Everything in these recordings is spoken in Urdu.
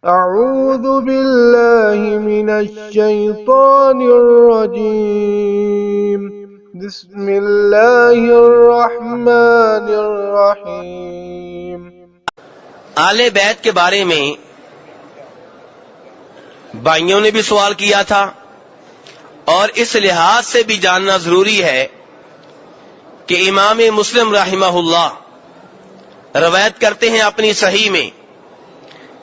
أعوذ بالله من الشيطان الرجيم بسم الله الرحمن الرحيم۔ آل بیت کے بارے میں بھائیوں نے بھی سوال کیا تھا، اور اس لحاظ سے بھی جاننا ضروری ہے کہ امام مسلم رحمہ اللہ روایت کرتے ہیں اپنی صحیح میں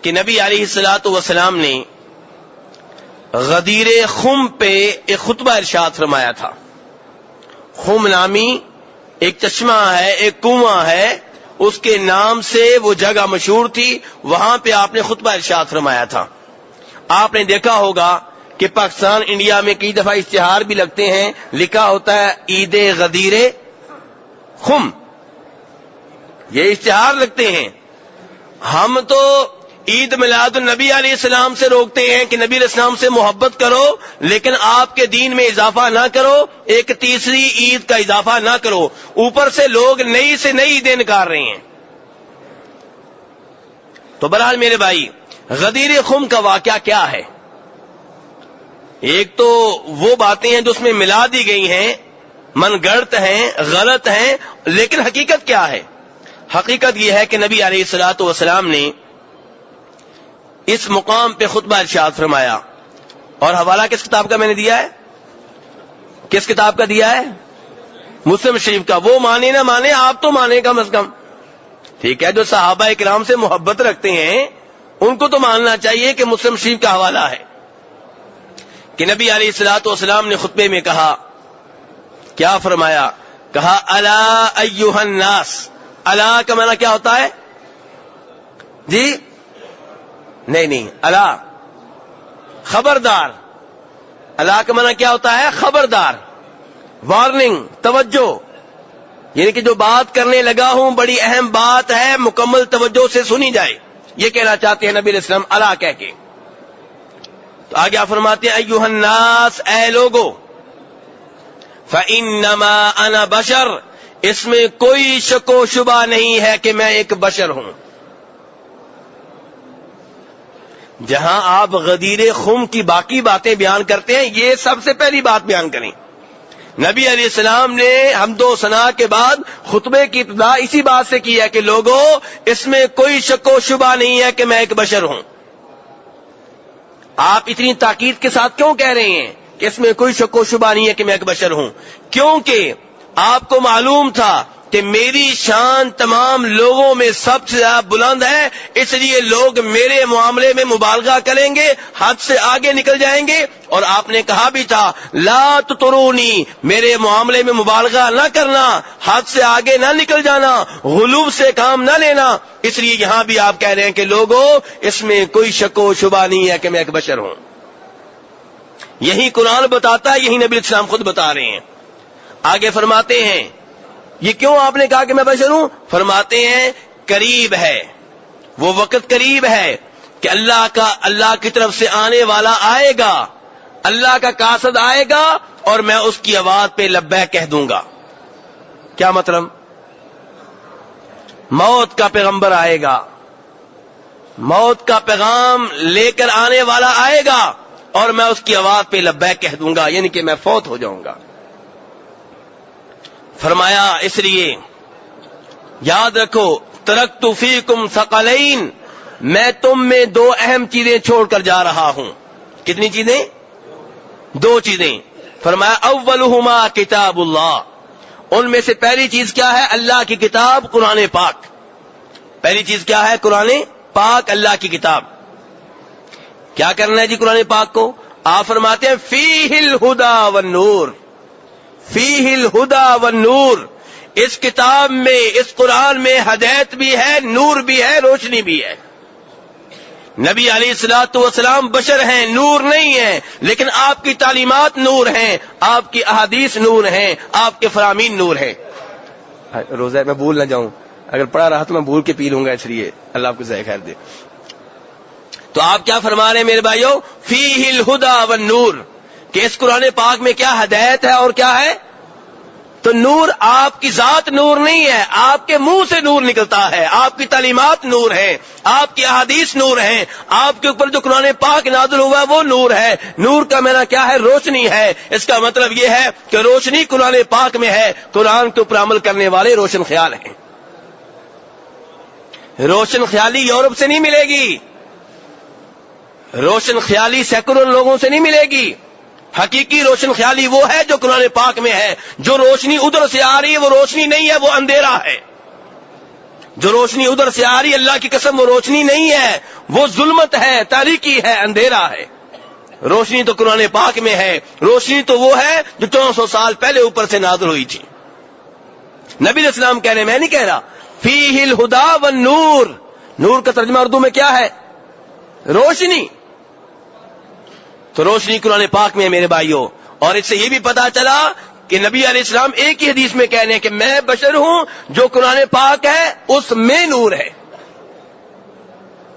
کہ نبی علیہ الصلوۃ والسلام نے غدیر خم پہ ایک خطبہ ارشاد فرمایا تھا۔ خم نامی ایک چشمہ ہے، ایک کنواں ہے، اس کے نام سے وہ جگہ مشہور تھی، وہاں پہ آپ نے خطبہ ارشاد فرمایا تھا۔ آپ نے دیکھا ہوگا کہ پاکستان انڈیا میں کئی دفعہ اشتہار بھی لگتے ہیں، لکھا ہوتا ہے عید غدیر خم، یہ اشتہار لگتے ہیں۔ ہم تو عید میلاد النبی علیہ السلام سے روکتے ہیں کہ نبی علیہ السلام سے محبت کرو، لیکن آپ کے دین میں اضافہ نہ کرو، ایک تیسری عید کا اضافہ نہ کرو۔ اوپر سے لوگ نئی سے نئی عیدیں نکال رہے ہیں۔ تو بہرحال میرے بھائی، غدیر خم کا واقعہ کیا ہے؟ ایک تو وہ باتیں ہیں جو اس میں ملا دی گئی ہیں، من گڑت ہیں، غلط ہیں، لیکن حقیقت کیا ہے؟ حقیقت یہ ہے کہ نبی علیہ الصلوۃ والسلام نے اس مقام پہ خطبہ ارشاد فرمایا، اور حوالہ کس کتاب کا میں نے دیا ہے؟ کس کتاب کا دیا ہے؟ مسلم شریف کا۔ وہ مانے نہ مانے، آپ تو مانے کم از کم، ٹھیک ہے؟ جو صحابہ کرام سے محبت رکھتے ہیں ان کو تو ماننا چاہیے کہ مسلم شریف کا حوالہ ہے کہ نبی علیہ الصلوۃ والسلام نے خطبے میں کہا، کیا فرمایا؟ کہا الا ایھا الناس۔ الا کا معنی کیا ہوتا ہے؟ جی نہیں، الا خبردار۔ الا کا معنی کیا ہوتا ہے؟ خبردار، وارننگ، توجہ، یعنی کہ جو بات کرنے لگا ہوں بڑی اہم بات ہے، مکمل توجہ سے سنی جائے، یہ کہنا چاہتے ہیں نبی علیہ السلام الا کہہ کے۔ تو آگے فرماتے ہیں ایھا الناس، اے لوگو، فانما انا بشر، اس میں کوئی شک و شبہ نہیں ہے کہ میں ایک بشر ہوں۔ جہاں آپ غدیر خم کی باقی باتیں بیان کرتے ہیں، یہ سب سے پہلی بات بیان کریں۔ نبی علیہ السلام نے حمد و ثنا کے بعد خطبے کی ابتدا اسی بات سے کی ہے کہ لوگوں، اس میں کوئی شک و شبہ نہیں ہے کہ میں ایک بشر ہوں۔ آپ اتنی تاکید کے ساتھ کیوں کہہ رہے ہیں کہ اس میں کوئی شک و شبہ نہیں ہے کہ میں ایک بشر ہوں؟ کیونکہ آپ کو معلوم تھا کہ میری شان تمام لوگوں میں سب سے زیادہ بلند ہے، اس لیے لوگ میرے معاملے میں مبالغہ کریں گے، حد سے آگے نکل جائیں گے۔ اور آپ نے کہا بھی تھا لا تطرونی، میرے معاملے میں مبالغہ نہ کرنا، حد سے آگے نہ نکل جانا، غلو سے کام نہ لینا۔ اس لیے یہاں بھی آپ کہہ رہے ہیں کہ لوگوں، اس میں کوئی شک و شبہ نہیں ہے کہ میں ایک بشر ہوں۔ یہی قرآن بتاتا ہے، یہی نبی علیہ السلام خود بتا رہے ہیں۔ آگے فرماتے ہیں یہ کیوں آپ نے کہا کہ میں بشر ہوں؟ فرماتے ہیں قریب ہے، وہ وقت قریب ہے کہ اللہ کی طرف سے آنے والا آئے گا، اللہ کا قاصد آئے گا، اور میں اس کی آواز پہ لبیک کہہ دوں گا۔ کیا مطلب؟ موت کا پیغمبر آئے گا، موت کا پیغام لے کر آنے والا آئے گا، اور میں اس کی آواز پہ لبیک کہہ دوں گا، یعنی کہ میں فوت ہو جاؤں گا۔ فرمایا اس لیے یاد رکھو ترکت فیکم ثقلین، میں تم میں دو اہم چیزیں چھوڑ کر جا رہا ہوں۔ کتنی چیزیں؟ دو چیزیں۔ فرمایا اولہما کتاب اللہ، ان میں سے پہلی چیز کیا ہے؟ اللہ کی کتاب قرآن پاک۔ پہلی چیز کیا ہے؟ قرآن پاک، اللہ کی کتاب۔ کیا کرنا ہے جی قرآن پاک کو؟ آپ فرماتے ہیں فیہ الہدی والنور، فیہ الہدی والنور، اس کتاب میں، اس قرآن میں ہدایت بھی ہے، نور بھی ہے، روشنی بھی ہے۔ نبی علیہ الصلوۃ والسلام بشر ہیں، نور نہیں ہیں، لیکن آپ کی تعلیمات نور ہیں، آپ کی احادیث نور ہیں، آپ کے فرامین نور ہیں۔ روزہ میں بھول نہ جاؤں، اگر پڑھا رہا تو میں بھول کے پی لوں گا، اس لیے اللہ آپ کو جزائے خیر دے۔ تو آپ کیا فرما رہے ہیں میرے بھائیوں؟ فیہ الہدی والنور، کہ اس قرآن پاک میں کیا ہدایت ہے اور کیا ہے؟ تو نور آپ کی ذات نور نہیں ہے، آپ کے منہ سے نور نکلتا ہے، آپ کی تعلیمات نور ہیں، آپ کی احادیث نور ہیں، آپ کے اوپر جو قرآن پاک نازل ہوا ہے وہ نور ہے۔ نور کا معنی کیا ہے؟ روشنی ہے۔ اس کا مطلب یہ ہے کہ روشنی قرآن پاک میں ہے، قرآن کے اوپر عمل کرنے والے روشن خیال ہیں۔ روشن خیالی یورپ سے نہیں ملے گی، روشن خیالی سیکولر لوگوں سے نہیں ملے گی۔ حقیقی روشن خیالی وہ ہے جو قرآن پاک میں ہے۔ جو روشنی ادھر سے آ رہی ہے وہ روشنی نہیں ہے، وہ اندھیرا ہے۔ جو روشنی ادھر سے آ رہی ہے، اللہ کی قسم، وہ روشنی نہیں ہے، وہ ظلمت ہے، تاریکی ہے، اندھیرا ہے۔ روشنی تو قرآن پاک میں ہے۔ روشنی تو وہ ہے جو 1400 سال پہلے اوپر سے نازل ہوئی تھی۔ نبی علیہ السلام کہہ رہے ہیں، میں نہیں کہہ رہا، فیہ الہدی والنور۔ نور کا ترجمہ اردو میں کیا ہے؟ روشنی۔ تو روشنی قرآن پاک میں ہے میرے بھائیوں۔ اور اس سے یہ بھی پتا چلا کہ نبی علیہ السلام ایک ہی حدیث میں کہہ رہے ہیں کہ میں بشر ہوں، جو قرآن پاک ہے اس میں نور ہے۔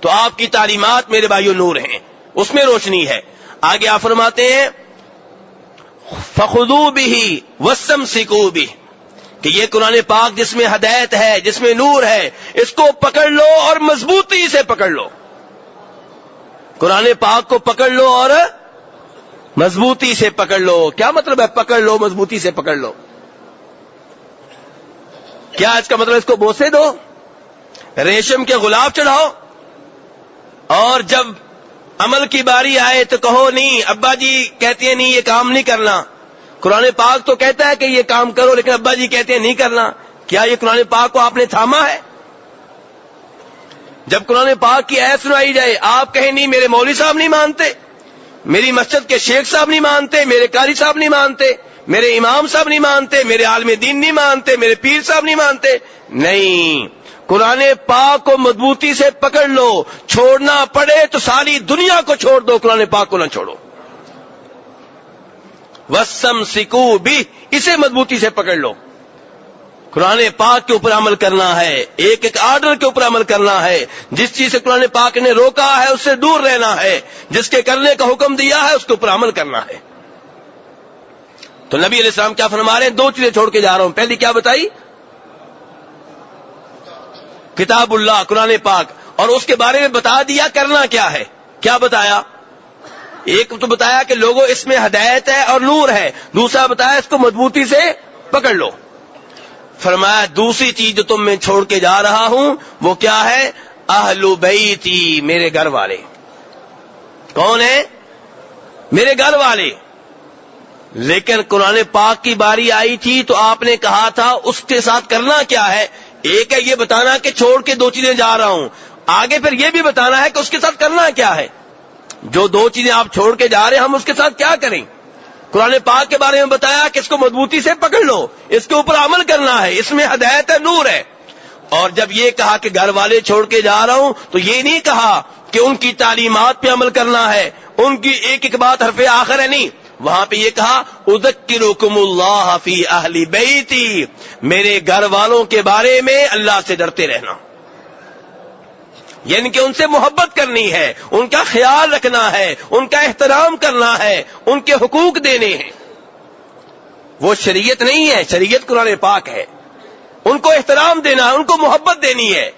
تو آپ کی تعلیمات میرے بھائیوں نور ہیں، اس میں روشنی ہے۔ آگے آپ فرماتے ہیں فخذوا بہ واستمسکوا بہ، کہ یہ قرآن پاک جس میں ہدایت ہے، جس میں نور ہے، اس کو پکڑ لو اور مضبوطی سے پکڑ لو۔ قرآن پاک کو پکڑ لو اور مضبوطی سے پکڑ لو۔ کیا مطلب ہے پکڑ لو، مضبوطی سے پکڑ لو؟ کیا اس کا مطلب اس کو بوسے دو، ریشم کے غلاف چڑھاؤ، اور جب عمل کی باری آئے تو کہو نہیں، ابا جی کہتے ہیں نہیں یہ کام نہیں کرنا۔ قرآن پاک تو کہتا ہے کہ یہ کام کرو، لیکن ابا جی کہتے ہیں نہیں کرنا۔ کیا یہ قرآن پاک کو آپ نے تھاما ہے؟ جب قرآن پاک کی آیت سنائی جائے، آپ کہیں نہیں میرے مولوی صاحب نہیں مانتے، میری مسجد کے شیخ صاحب نہیں مانتے، میرے قاری صاحب نہیں مانتے، میرے امام صاحب نہیں مانتے، میرے عالم دین نہیں مانتے، میرے پیر صاحب نہیں مانتے۔ نہیں، قرآن پاک کو مضبوطی سے پکڑ لو، چھوڑنا پڑے تو ساری دنیا کو چھوڑ دو، قرآن پاک کو نہ چھوڑو۔ واستمسکوا بہ، اسے مضبوطی سے پکڑ لو۔ قرآن پاک کے اوپر عمل کرنا ہے، ایک ایک آرڈر کے اوپر عمل کرنا ہے۔ جس چیز سے قرآن پاک نے روکا ہے اس سے دور رہنا ہے، جس کے کرنے کا حکم دیا ہے اس کے اوپر عمل کرنا ہے۔ تو نبی علیہ السلام کیا فرما رہے ہیں؟ دو چیزیں چھوڑ کے جا رہا ہوں۔ پہلی کیا بتائی؟ کتاب اللہ، قرآن پاک، اور اس کے بارے میں بتا دیا کرنا کیا ہے۔ کیا بتایا؟ ایک تو بتایا کہ لوگوں اس میں ہدایت ہے اور نور ہے، دوسرا بتایا اس کو مضبوطی سے پکڑ لو۔ فرمایا دوسری چیز جو تم میں چھوڑ کے جا رہا ہوں وہ کیا ہے؟ اہل بیتی، میرے گھر والے۔ کون ہیں؟ میرے گھر والے۔ لیکن قرآن پاک کی باری آئی تھی تو آپ نے کہا تھا اس کے ساتھ کرنا کیا ہے۔ ایک ہے یہ بتانا کہ چھوڑ کے دو چیزیں جا رہا ہوں، آگے پھر یہ بھی بتانا ہے کہ اس کے ساتھ کرنا کیا ہے۔ جو دو چیزیں آپ چھوڑ کے جا رہے ہیں ہم اس کے ساتھ کیا کریں؟ قرآن پاک کے بارے میں بتایا کہ اس کو مضبوطی سے پکڑ لو، اس کے اوپر عمل کرنا ہے، اس میں ہدایت ہے، نور ہے۔ اور جب یہ کہا کہ گھر والے چھوڑ کے جا رہا ہوں تو یہ نہیں کہا کہ ان کی تعلیمات پہ عمل کرنا ہے، ان کی ایک ایک بات حرف آخر ہے، نہیں، وہاں پہ یہ کہا اذکرکم اللہ فی اہل بیتی، میرے گھر والوں کے بارے میں اللہ سے ڈرتے رہنا، یعنی کہ ان سے محبت کرنی ہے، ان کا خیال رکھنا ہے، ان کا احترام کرنا ہے، ان کے حقوق دینے ہیں۔ وہ شریعت نہیں ہے، شریعت قرآن پاک ہے۔ ان کو احترام دینا ہے، ان کو محبت دینی ہے،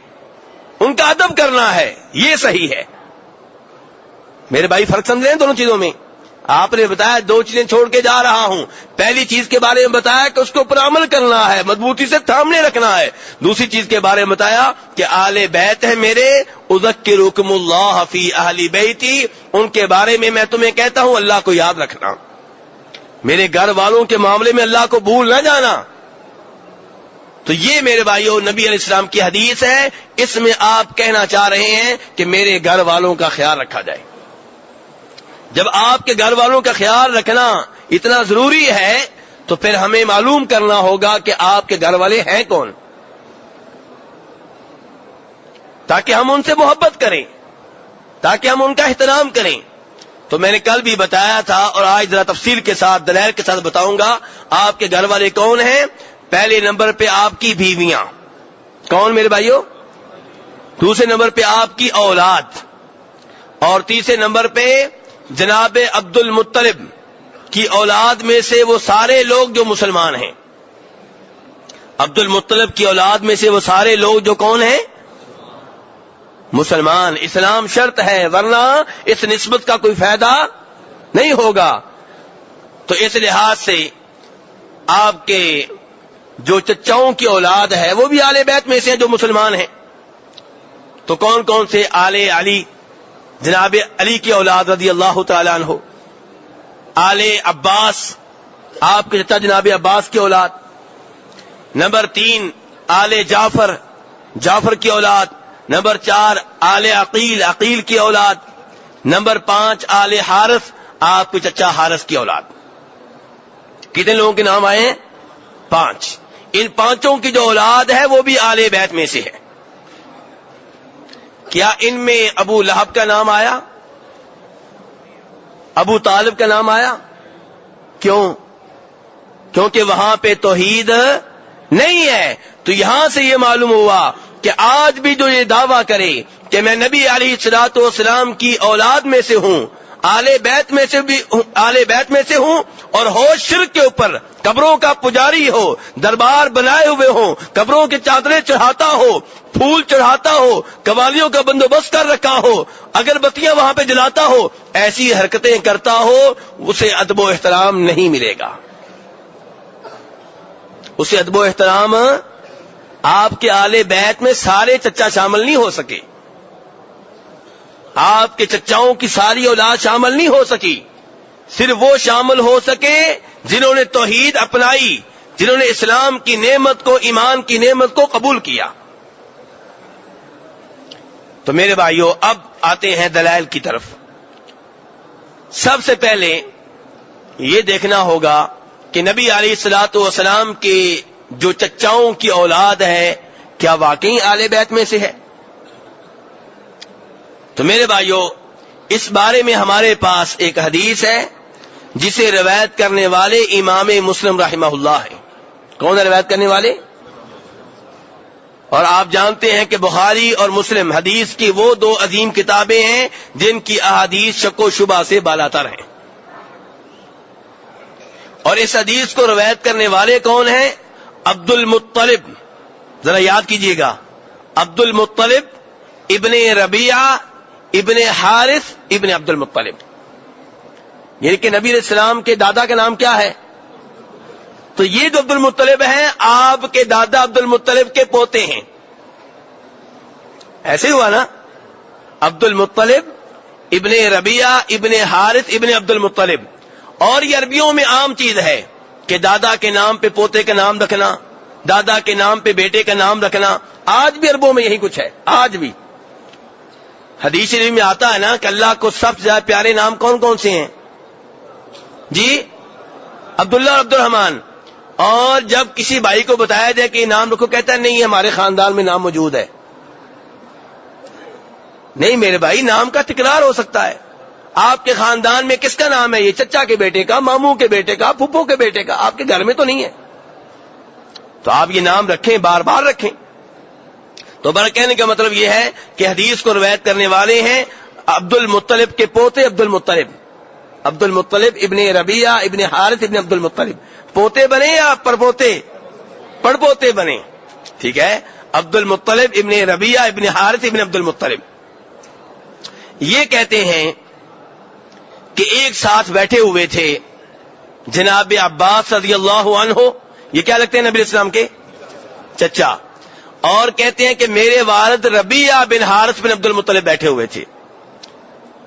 ان کا ادب کرنا ہے، یہ صحیح ہے۔ میرے بھائی فرق سمجھ رہے ہیں دونوں چیزوں میں؟ آپ نے بتایا دو چیزیں چھوڑ کے جا رہا ہوں، پہلی چیز کے بارے میں بتایا کہ اس کے اوپر عمل کرنا ہے، مضبوطی سے تھامنے رکھنا ہے، دوسری چیز کے بارے میں بتایا کہ آل بیت ہے میرے، اذکرکم اللہ فی اہل بیتی، ان کے بارے میں میں تمہیں کہتا ہوں اللہ کو یاد رکھنا، میرے گھر والوں کے معاملے میں اللہ کو بھول نہ جانا۔ تو یہ میرے بھائیوں نبی علیہ السلام کی حدیث ہے، اس میں آپ کہنا چاہ رہے ہیں کہ میرے گھر والوں کا خیال رکھا جائے۔ جب آپ کے گھر والوں کا خیال رکھنا اتنا ضروری ہے تو پھر ہمیں معلوم کرنا ہوگا کہ آپ کے گھر والے ہیں کون، تاکہ ہم ان سے محبت کریں، تاکہ ہم ان کا احترام کریں۔ تو میں نے کل بھی بتایا تھا اور آج ذرا تفصیل کے ساتھ دلائل کے ساتھ بتاؤں گا آپ کے گھر والے کون ہیں۔ پہلے نمبر پہ آپ کی بیویاں، کون میرے بھائیوں؟ دوسرے نمبر پہ آپ کی اولاد، اور تیسرے نمبر پہ جناب عبد المطلب کی اولاد میں سے وہ سارے لوگ جو مسلمان ہیں۔ عبد المطلب کی اولاد میں سے وہ سارے لوگ جو کون ہیں؟ مسلمان. اسلام شرط ہے ورنہ اس نسبت کا کوئی فائدہ نہیں ہوگا. تو اس لحاظ سے آپ کے جو چچاؤں کی اولاد ہے وہ بھی آل بیت میں سے ہیں جو مسلمان ہیں. تو کون کون سے؟ آل علی، جناب علی کی اولاد رضی اللہ تعالیٰ عنہ. آل عباس، آپ کے چچا جناب عباس کی اولاد. نمبر 3 آل جعفر، جعفر کی اولاد. نمبر 4 آل عقیل، عقیل کی اولاد. نمبر 5 آل حارث، آپ کے چچا حارث کی اولاد. کتنے لوگوں کے نام آئے ہیں؟ 5. ان پانچوں کی جو اولاد ہے وہ بھی آل بیت میں سے ہے. کیا ان میں ابو لہب کا نام آیا؟ ابو طالب کا نام آیا؟ کیوں؟ کیونکہ وہاں پہ توحید نہیں ہے. تو یہاں سے یہ معلوم ہوا کہ آج بھی جو یہ دعویٰ کرے کہ میں نبی علیہ الصلوۃ والسلام کی اولاد میں سے ہوں، آل بیت میں سے بھی آل بیت میں سے ہوں، اور ہو شرک کے اوپر، قبروں کا پجاری ہو، دربار بنائے ہوئے ہوں، قبروں کی چادریں چڑھاتا ہو، پھول چڑھاتا ہو، قوالیوں کا بندوبست کر رکھا ہو، اگربتیاں وہاں پہ جلاتا ہو، ایسی حرکتیں کرتا ہو، اسے ادب و احترام نہیں ملے گا. اسے ادب و احترام، آپ کے آل بیت میں سارے چچا شامل نہیں ہو سکے، آپ کے چچاؤں کی ساری اولاد شامل نہیں ہو سکی. صرف وہ شامل ہو سکے جنہوں نے توحید اپنائی، جنہوں نے اسلام کی نعمت کو، ایمان کی نعمت کو قبول کیا. تو میرے بھائیوں، اب آتے ہیں دلائل کی طرف. سب سے پہلے یہ دیکھنا ہوگا کہ نبی علیہ الصلوۃ والسلام کے جو چچاؤں کی اولاد ہے کیا واقعی آل بیت میں سے ہے؟ تو میرے بھائیوں، اس بارے میں ہمارے پاس ایک حدیث ہے جسے روایت کرنے والے امام مسلم رحمہ اللہ ہے. کون ہے روایت کرنے والے؟ اور آپ جانتے ہیں کہ بخاری اور مسلم حدیث کی وہ 2 عظیم کتابیں ہیں جن کی احادیث شک و شبہ سے بالاتر ہیں. اور اس حدیث کو روایت کرنے والے کون ہیں؟ عبد المطلب. ذرا یاد کیجئے گا، عبد المطلب ابن ربیعہ ابن حارث ابن عبد المطلب. یعنی کہ نبی علیہ السلام کے دادا کا نام کیا ہے؟ تو یہ جو عبد المطلب ہیں آپ کے دادا عبد المطلب کے پوتے ہیں. ایسے ہوا نا؟ عبد المطلب ابن ربیعہ ابن حارث ابن عبد المطلب. اور یہ عربیوں میں عام چیز ہے کہ دادا کے نام پہ پوتے کا نام رکھنا، دادا کے نام پہ بیٹے کا نام رکھنا. آج بھی عربوں میں یہی کچھ ہے. آج بھی حدیث شریف میں آتا ہے نا کہ اللہ کو سب سے زیادہ پیارے نام کون کون سے ہیں؟ جی، عبداللہ اور عبد الرحمن. اور جب کسی بھائی کو بتایا جائے کہ یہ نام رکھو، کہتا ہے نہیں ہمارے خاندان میں نام موجود ہے. نہیں میرے بھائی، نام کا تکرار ہو سکتا ہے. آپ کے خاندان میں کس کا نام ہے؟ یہ چچا کے بیٹے کا، ماموں کے بیٹے کا، پھپھو کے بیٹے کا. آپ کے گھر میں تو نہیں ہے. تو آپ یہ نام رکھیں، بار بار رکھیں. تو بڑا کہنے کا مطلب یہ ہے کہ حدیث کو روایت کرنے والے ہیں عبد المطلب کے پوتے عبد المطلب. عبد المطلب ابن ربیعہ ابن حارث ابن عبد المطلب. پوتے بنے یا پرپوتے؟ پڑپوتے بنے. ٹھیک ہے، عبد المطلب ابن ربیعہ ابن حارث ابن عبد المطلب. یہ کہتے ہیں کہ ایک ساتھ بیٹھے ہوئے تھے جناب عباس رضی اللہ عنہ. یہ کیا لگتے ہیں؟ نبی اسلام کے چچا. اور کہتے ہیں کہ میرے والد ربیعہ بن حارث بن عبد المطلب بیٹھے ہوئے تھے.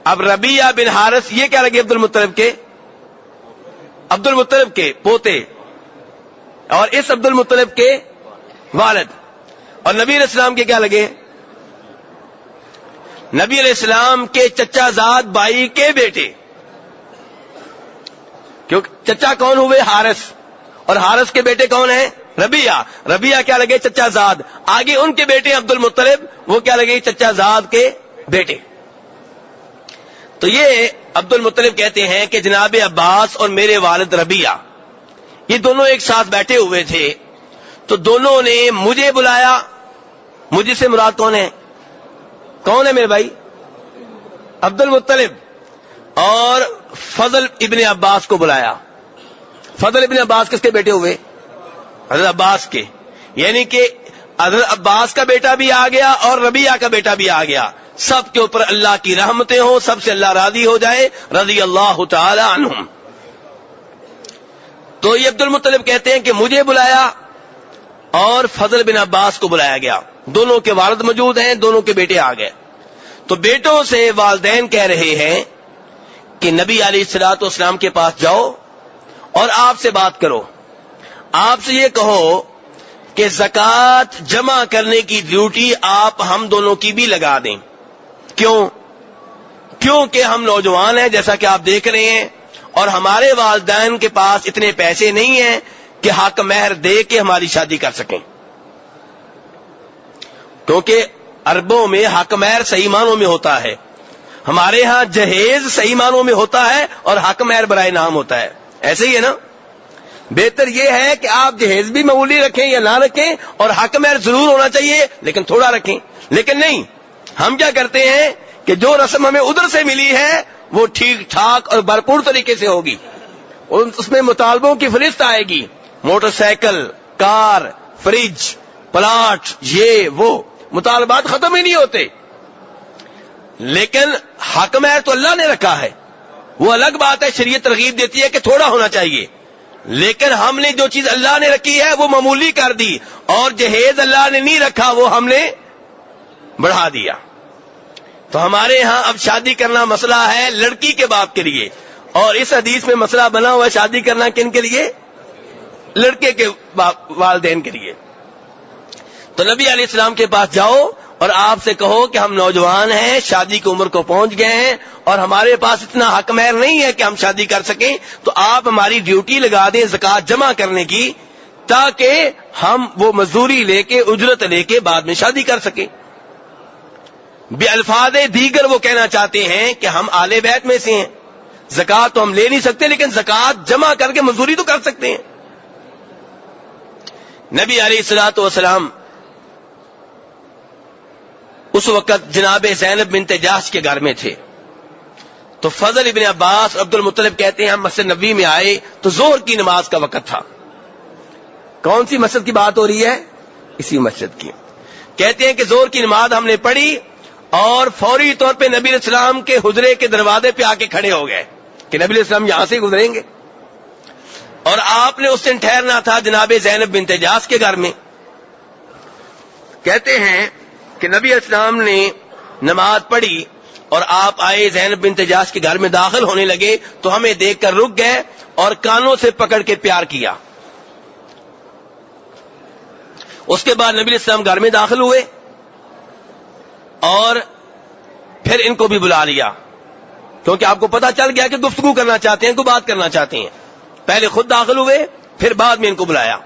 اب ربیعہ بن حارث یہ کیا لگے؟ عبد المطلب کے پوتے، اور اس عبد المطلب کے والد. اور نبی علیہ السلام کے کیا لگے؟ نبی علیہ السلام کے چچا زاد بھائی کے بیٹے. کیونکہ چچا کون ہوئے؟ حارث. اور حارث کے بیٹے کون ہیں؟ ربیعہ. ربیعہ کیا لگے؟ چچا زاد. آگے ان کے بیٹے عبد المطلب، وہ کیا لگے؟ چچا زاد کے بیٹے. تو یہ عبد المطلب کہتے ہیں کہ جناب عباس اور میرے والد ربیعہ یہ دونوں ایک ساتھ بیٹھے ہوئے تھے. تو دونوں نے مجھے بلایا. مجھے سے مراد کون ہے؟ کون ہے میرے بھائی؟ عبد المطلب. اور فضل ابن عباس کو بلایا. فضل ابن عباس کس کے بیٹے ہوئے؟ حضرت عباس کے. یعنی کہ حضرت عباس کا بیٹا بھی آ گیا اور ربیعہ کا بیٹا بھی آ گیا، سب کے اوپر اللہ کی رحمتیں ہوں، سب سے اللہ راضی ہو جائے، رضی اللہ تعالی عنہم۔ تو یہ عبد المطلب کہتے ہیں کہ مجھے بلایا اور فضل بن عباس کو بلایا گیا، دونوں کے والد موجود ہیں، دونوں کے بیٹے آ گئے۔ تو بیٹوں سے والدین کہہ رہے ہیں کہ نبی علیہ الصلوۃ والسلام کے پاس جاؤ اور آپ سے بات کرو، آپ سے یہ کہو کہ زکوٰۃ جمع کرنے کی ڈیوٹی آپ ہم دونوں کی بھی لگا دیں۔ کیونکہ ہم نوجوان ہیں جیسا کہ آپ دیکھ رہے ہیں، اور ہمارے والدین کے پاس اتنے پیسے نہیں ہیں کہ حق مہر دے کے ہماری شادی کر سکیں، کیونکہ عربوں میں حق مہر صحیح معنوں میں ہوتا ہے، ہمارے ہاں جہیز صحیح معنوں میں ہوتا ہے اور حق مہر برائے نام ہوتا ہے، ایسے ہی ہے نا؟ بہتر یہ ہے کہ آپ جہیز بھی معمولی رکھیں یا نہ رکھیں، اور حق مہر ضرور ہونا چاہیے لیکن تھوڑا رکھیں۔ لیکن نہیں، ہم کیا کرتے ہیں کہ جو رسم ہمیں ادھر سے ملی ہے وہ ٹھیک ٹھاک اور بھرپور طریقے سے ہوگی، اس میں مطالبوں کی فہرست آئے گی، موٹر سائیکل، کار، فریج، پلاٹ، یہ وہ مطالبات ختم ہی نہیں ہوتے۔ لیکن حق مہر تو اللہ نے رکھا ہے، وہ الگ بات ہے، شریعت ترغیب دیتی ہے کہ تھوڑا ہونا چاہیے، لیکن ہم نے جو چیز اللہ نے رکھی ہے وہ معمولی کر دی، اور جہیز اللہ نے نہیں رکھا وہ ہم نے بڑھا دیا۔ تو ہمارے ہاں اب شادی کرنا مسئلہ ہے لڑکی کے باپ کے لیے، اور اس حدیث میں مسئلہ بنا ہوا ہے شادی کرنا کن کے لیے؟ لڑکے کے والدین کے لیے۔ تو نبی علیہ السلام کے پاس جاؤ اور آپ سے کہو کہ ہم نوجوان ہیں، شادی کی عمر کو پہنچ گئے ہیں، اور ہمارے پاس اتنا حق مہر نہیں ہے کہ ہم شادی کر سکیں، تو آپ ہماری ڈیوٹی لگا دیں زکوٰۃ جمع کرنے کی، تاکہ ہم وہ مزدوری لے کے اجرت لے کے بعد میں شادی کر سکیں۔ بے الفاظ دیگر وہ کہنا چاہتے ہیں کہ ہم آل بیت میں سے ہیں، زکوٰۃ تو ہم لے نہیں سکتے لیکن زکوٰۃ جمع کر کے مزدوری تو کر سکتے ہیں۔ نبی علیہ الصلوۃ والسلام اس وقت جناب زینب بنت جحش کے گھر میں تھے، تو فضل ابن عباس عبد المطلب کہتے ہیں ہم مسجد نبوی میں آئے تو ظہر کی نماز کا وقت تھا۔ کون سی مسجد کی بات ہو رہی ہے؟ اسی مسجد کی۔ کہتے ہیں کہ ظہر کی نماز ہم نے پڑھی اور فوری طور پہ نبی علیہ السلام کے حجرے کے دروازے پہ آ کے کھڑے ہو گئے کہ نبی علیہ السلام یہاں سے گزریں گے، اور آپ نے اس دن ٹھہرنا تھا جناب زینب بنت جحش کے گھر میں۔ کہتے ہیں کہ نبی علیہ السلام نے نماز پڑھی اور آپ آئے، زینب بنت جحش کے گھر میں داخل ہونے لگے تو ہمیں دیکھ کر رک گئے اور کانوں سے پکڑ کے پیار کیا۔ اس کے بعد نبی علیہ السلام گھر میں داخل ہوئے اور پھر ان کو بھی بلا لیا، کیونکہ آپ کو پتا چل گیا کہ گفتگو کرنا چاہتے ہیں، کوئی بات کرنا چاہتے ہیں۔ پہلے خود داخل ہوئے پھر بعد میں ان کو بلایا۔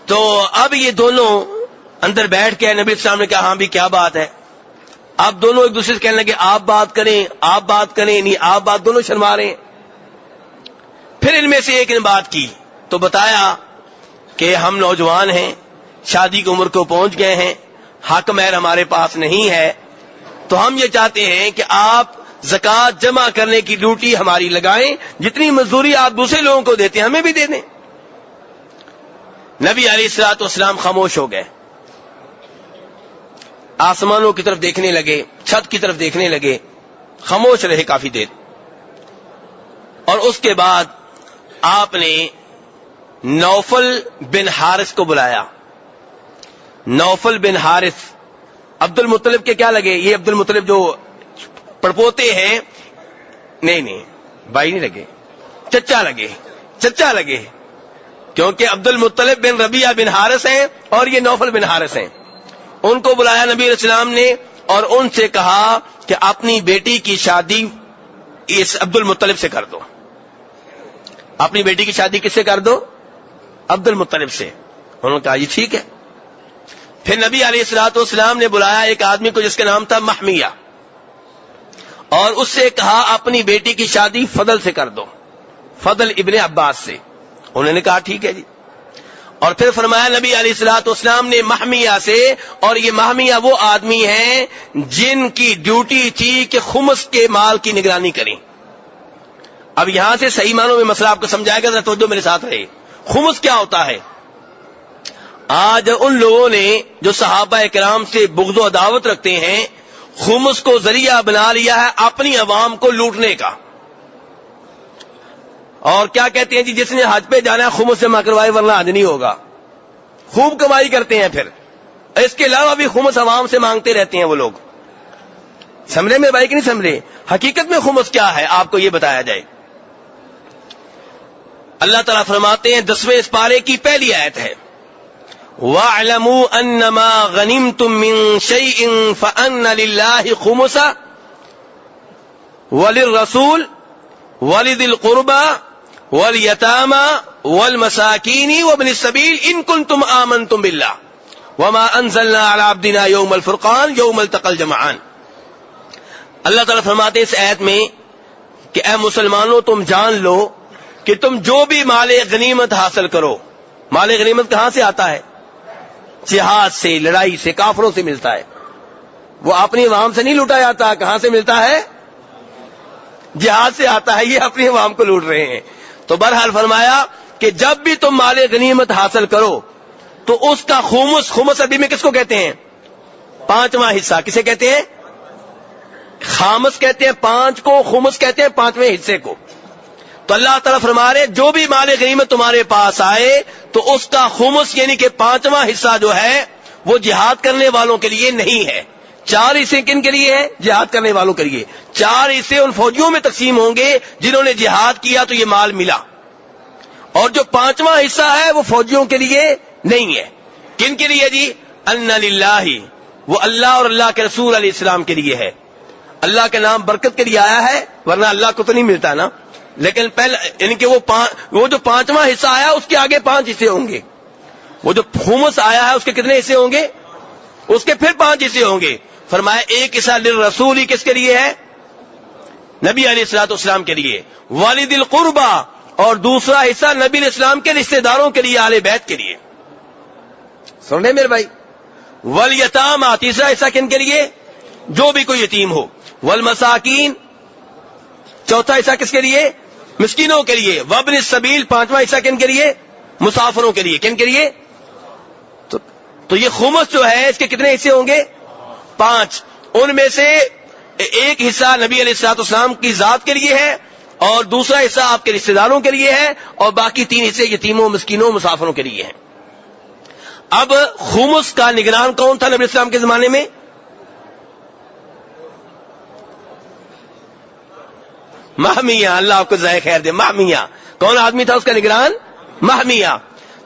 تو اب یہ دونوں اندر بیٹھ کے نبی السلام نے کہا ہاں بھی کیا بات ہے؟ اب دونوں ایک دوسرے سے کہنے لگے آپ بات کریں، آپ بات کریں، نہیں آپ بات، دونوں شرما رہے ہیں۔ پھر ان میں سے ایک نے بات کی تو بتایا کہ ہم نوجوان ہیں، شادی کی عمر کو پہنچ گئے ہیں، حق مہر ہمارے پاس نہیں ہے، تو ہم یہ چاہتے ہیں کہ آپ زکوٰۃ جمع کرنے کی ڈیوٹی ہماری لگائیں، جتنی مزدوری آپ دوسرے لوگوں کو دیتے ہیں ہمیں بھی دے دیں۔ نبی علیہ الصلوۃ والسلام خاموش ہو گئے، آسمانوں کی طرف دیکھنے لگے، چھت کی طرف دیکھنے لگے، خاموش رہے کافی دیر، اور اس کے بعد آپ نے نوفل بن حارث کو بلایا۔ نوفل بن حارث عبد المطلب کے کیا لگے؟ یہ عبد المطلب جو پڑپوتے ہیں، نہیں بھائی نہیں لگے، چچا لگے، کیونکہ عبد المطلب بن ربیعہ بن حارث ہیں اور یہ نوفل بن حارث ہیں۔ ان کو بلایا نبی علیہ السلام نے اور ان سے کہا کہ اپنی بیٹی کی شادی اس عبد المطلب سے کر دو۔ اپنی بیٹی کی شادی کس سے کر دو؟ عبد المطلب سے۔ انہوں نے کہا یہ ٹھیک ہے۔ پھر نبی علیہ الصلوۃ والسلام نے بلایا ایک آدمی کو جس کا نام تھا محمیہ، اور اس سے کہا اپنی بیٹی کی شادی فضل سے کر دو، فضل ابن عباس سے۔ انہوں نے کہا ٹھیک ہے جی۔ اور پھر فرمایا نبی علیہ الصلوۃ والسلام نے محمیہ سے، اور یہ محمیہ وہ آدمی ہیں جن کی ڈیوٹی تھی کہ خمس کے مال کی نگرانی کریں۔ اب یہاں سے صحیح معنوں میں مسئلہ آپ کو سمجھائے گا، ذرا توجہ میرے ساتھ رہے۔ خمس کیا ہوتا ہے؟ آج ان لوگوں نے جو صحابہ کرام سے بغض و عداوت رکھتے ہیں خمس کو ذریعہ بنا لیا ہے اپنی عوام کو لوٹنے کا. اور کیا کہتے ہیں جی جس نے حج پہ جانا ہے خمس سے جمع کروائے ورنہ حج نہیں ہوگا. خوب کمائی کرتے ہیں. پھر اس کے علاوہ بھی خمس عوام سے مانگتے رہتے ہیں وہ لوگ. سمجھے میرے بھائی کہ نہیں سمجھے؟ حقیقت میں خمس کیا ہے آپ کو یہ بتایا جائے. اللہ تعالیٰ فرماتے ہیں 10ویں اس پارے کی پہلی آیت ہے وَاعْلَمُوا أَنَّمَا غَنِمْتُم مِّن شَيْءٍ فَأَنَّ لِلَّهِ خُمُسَهُ وَلِلرَّسُولِ وَلِذِي الْقُرْبَى وَالْيَتَامَى وَالْمَسَاكِينِ وَابْنِ السَّبِيلِ إِن كُنتُمْ آمَنتُم بِاللَّهِ وَمَا أَنزَلْنَا عَلَىٰ عَبْدِنَا يَوْمَ الْفُرْقَانِ يَوْمَ الْتَقَى الْجَمْعَانِ. اللہ تعالیٰ فرماتے ہیں اس آیت میں کہ اے مسلمانوں تم جان لو کہ تم جو بھی مال غنیمت حاصل کرو. مال غنیمت کہاں سے آتا ہے؟ جہاد سے، لڑائی سے، کافروں سے ملتا ہے. وہ اپنی عوام سے نہیں لوٹا جاتا. کہاں سے ملتا ہے؟ جہاد سے آتا ہے. یہ اپنی عوام کو لوٹ رہے ہیں. تو بہرحال فرمایا کہ جب بھی تم مال غنیمت حاصل کرو تو اس کا خمس عربی میں کس کو کہتے ہیں؟ 5واں حصہ. کسے کہتے ہیں؟ خامس کہتے ہیں 5 کو، خمس کہتے ہیں 5ویں حصے کو. تو اللہ تعالیٰ فرما رہے جو بھی مال غنیمت تمہارے پاس آئے تو اس کا خمس یعنی کہ 5واں حصہ جو ہے وہ جہاد کرنے والوں کے لیے نہیں ہے. 4 حصے کن کے لیے ہیں؟ جہاد کرنے والوں کے لیے. 4 حصے ان فوجیوں میں تقسیم ہوں گے جنہوں نے جہاد کیا تو یہ مال ملا. اور جو 5واں حصہ ہے وہ فوجیوں کے لیے نہیں ہے. کن کے لیے جی؟ ان للہ، وہ اللہ اور اللہ کے رسول علیہ السلام کے لیے ہے. اللہ کا نام برکت کے لیے آیا ہے ورنہ اللہ کو تو نہیں ملتا نا. لیکن پہلے یعنی کہ وہ جو 5واں حصہ آیا اس کے آگے 5 حصے ہوں گے. وہ جو خمس آیا ہے اس کے کتنے حصے ہوں گے؟ اس کے پھر 5 حصے ہوں گے. فرمایا ایک حصہ للرسول ہی کس کے لیے ہے؟ نبی علیہ الصلوۃ والسلام کے لیے. والد القربہ، اور دوسرا حصہ نبی علیہ السلام کے رشتہ داروں کے لیے، اہل بیت کے لیے. سن رہے میرے بھائی؟ والیتامى، تیسرا حصہ کن کے لیے؟ جو بھی کوئی یتیم ہو. والمساکین، چوتھا حصہ کس کے لیے؟ مسکینوں کے لیے. وابن السبیل، 5واں حصہ کن کے لیے؟ مسافروں کے لیے. کن کے لیے؟ تو یہ خمس جو ہے اس کے کتنے حصے ہوں گے؟ 5. ان میں سے ایک حصہ نبی علیہ الصلوۃ والسلام کی ذات کے لیے ہے اور دوسرا حصہ آپ کے رشتہ داروں کے لیے ہے اور باقی 3 حصے یتیموں، مسکینوں، مسافروں کے لیے ہیں. اب خمس کا نگران کون تھا نبی علیہ السلام کے زمانے میں؟ مہمیہ. اللہ آپ کو جزائے خیر دے. مہمیہ کون آدمی تھا اس کا نگران؟ مہمیہ.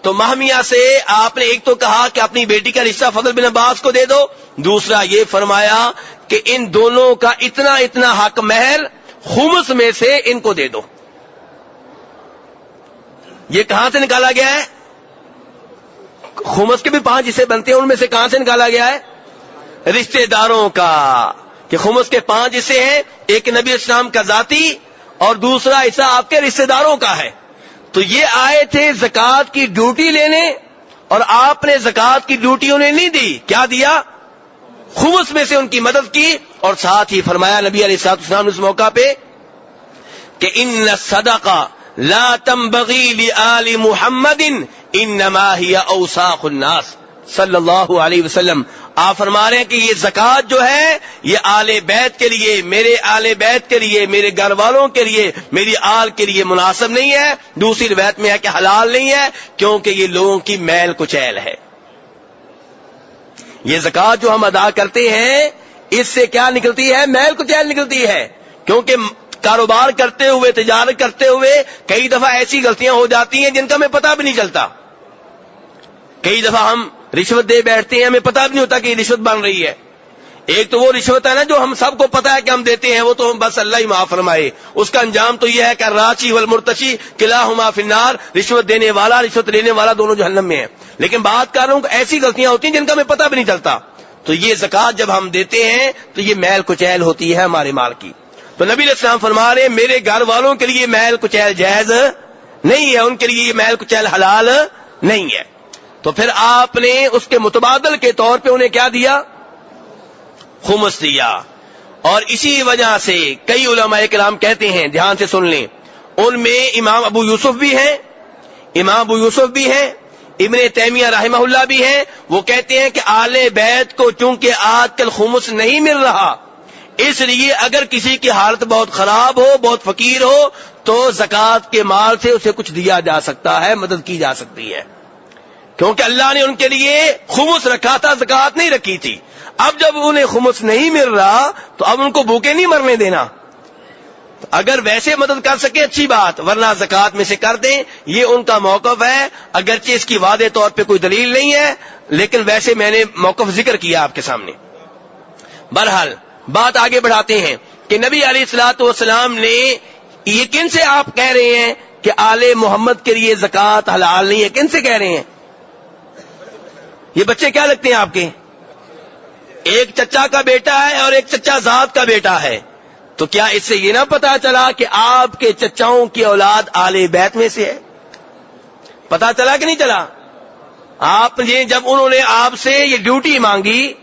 تو مہمیہ سے آپ نے ایک تو کہا کہ اپنی بیٹی کا رشتہ فضل بن عباس کو دے دو. دوسرا یہ فرمایا کہ ان دونوں کا اتنا حق مہر خمس میں سے ان کو دے دو. یہ کہاں سے نکالا گیا ہے؟ خمس کے بھی 5 حصے بنتے ہیں، ان میں سے کہاں سے نکالا گیا ہے؟ رشتہ داروں کا. کہ خمس کے 5 حصے ہیں، ایک نبی اسلام کا ذاتی اور دوسرا حصہ آپ کے رشتہ داروں کا ہے. تو یہ آئے تھے زکوٰۃ کی ڈیوٹی لینے اور آپ نے زکوٰۃ کی ڈیوٹی انہیں نہیں دی. کیا دیا؟ خمس میں سے ان کی مدد کی. اور ساتھ ہی فرمایا نبی علیہ الصلوۃ والسلام نے اس موقع پہ کہ ان الصدقہ لا تنبغی لآل محمد انما ہی اوساخ الناس صلی اللہ علیہ وسلم. آپ فرما رہے ہیں کہ یہ زکوٰۃ جو ہے یہ آل بیت کے لیے، میرے آل بیت کے لیے، میرے گھر والوں کے لیے، میری آل کے لیے مناسب نہیں ہے. دوسری روایت میں ہے کہ حلال نہیں ہے کیونکہ یہ لوگوں کی میل کچیل ہے. یہ زکوٰۃ جو ہم ادا کرتے ہیں اس سے کیا نکلتی ہے؟ میل کچیل نکلتی ہے. کیونکہ کاروبار کرتے ہوئے، تجارت کرتے ہوئے کئی دفعہ ایسی غلطیاں ہو جاتی ہیں جن کا ہمیں پتہ بھی نہیں چلتا. کئی دفعہ ہم رشوت دے بیٹھتے ہیں، ہمیں پتہ بھی نہیں ہوتا کہ یہ رشوت بن رہی ہے. ایک تو وہ رشوت ہے نا جو ہم سب کو پتہ ہے کہ ہم دیتے ہیں، وہ تو بس اللہ ہی معاف فرمائے. اس کا انجام تو یہ ہے کہ راچی والمرتشی کلاہما فی النار، رشوت دینے والا، رشوت لینے والا دونوں جہنم میں ہیں. لیکن بات کر رہا ہوں کہ ایسی غلطیاں ہوتی ہیں جن کا ہمیں پتہ بھی نہیں چلتا. تو یہ زکوٰۃ جب ہم دیتے ہیں تو یہ میل کچیل ہوتی ہے ہمارے مال کی. تو نبی علیہ السلام فرما رہے ہیں میرے گھر والوں کے لیے میل کچیل جائز نہیں ہے، ان کے لیے یہ میل کچیل حلال نہیں ہے. تو پھر آپ نے اس کے متبادل کے طور پہ انہیں کیا دیا؟ خمس دیا. اور اسی وجہ سے کئی علماء کرام کہتے ہیں، دھیان سے سن لیں، ان میں امام ابو یوسف بھی ہیں، ابن تیمیہ رحمہ اللہ بھی ہیں، وہ کہتے ہیں کہ آل بیت کو چونکہ آج کل خمس نہیں مل رہا، اس لیے اگر کسی کی حالت بہت خراب ہو، بہت فقیر ہو، تو زکوٰۃ کے مال سے اسے کچھ دیا جا سکتا ہے، مدد کی جا سکتی ہے، کیونکہ اللہ نے ان کے لیے خمس رکھا تھا، زکوٰۃ نہیں رکھی تھی۔ اب جب انہیں خمس نہیں مل رہا تو اب ان کو بھوکے نہیں مرنے دینا، اگر ویسے مدد کر سکے اچھی بات، ورنہ زکوٰۃ میں سے کر دیں، یہ ان کا موقف ہے، اگرچہ اس کی واضح طور پہ کوئی دلیل نہیں ہے، لیکن ویسے میں نے موقف ذکر کیا آپ کے سامنے۔ بہرحال بات آگے بڑھاتے ہیں کہ نبی علیہ الصلوۃ والسلام نے، یہ کن سے آپ کہہ رہے ہیں کہ آل محمد کے لیے زکوٰۃ حلال نہیں ہے؟ کن سے کہہ رہے ہیں؟ یہ بچے کیا لگتے ہیں آپ کے؟ ایک چچا کا بیٹا ہے اور ایک چچا ذات کا بیٹا ہے، تو کیا اس سے یہ نہ پتا چلا کہ آپ کے چچاؤں کی اولاد آل بیت میں سے ہے؟ پتا چلا کہ نہیں چلا؟ آپ نے جب انہوں نے آپ سے یہ ڈیوٹی مانگی،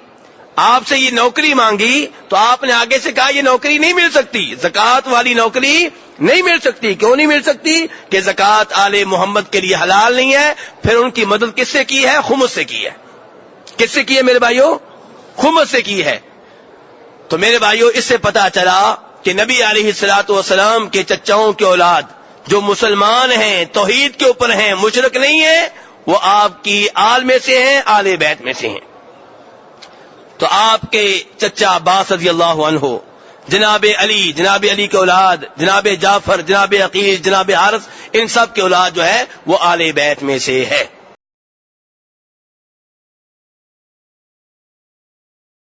آپ سے یہ نوکری مانگی، تو آپ نے آگے سے کہا یہ نوکری نہیں مل سکتی، زکوٰۃ والی نوکری نہیں مل سکتی۔ کیوں نہیں مل سکتی؟ کہ زکوٰۃ آل محمد کے لیے حلال نہیں ہے۔ پھر ان کی مدد کس سے کی ہے؟ خمس سے کی ہے۔ کس سے کی ہے میرے بھائیوں؟ خمس سے کی ہے۔ تو میرے بھائیوں، اس سے پتا چلا کہ نبی علیہ الصلوۃ والسلام کے چچاؤں کی اولاد جو مسلمان ہیں، توحید کے اوپر ہیں، مشرک نہیں ہیں، وہ آپ کی آل میں سے ہیں، آل بیت میں سے ہیں۔ تو آپ کے چچا عباس رضی اللہ عنہ، جناب علی کے اولاد، جناب جعفر، جناب عقیل، جناب حارث، ان سب کے اولاد جو ہے وہ آل بیت میں سے ہے۔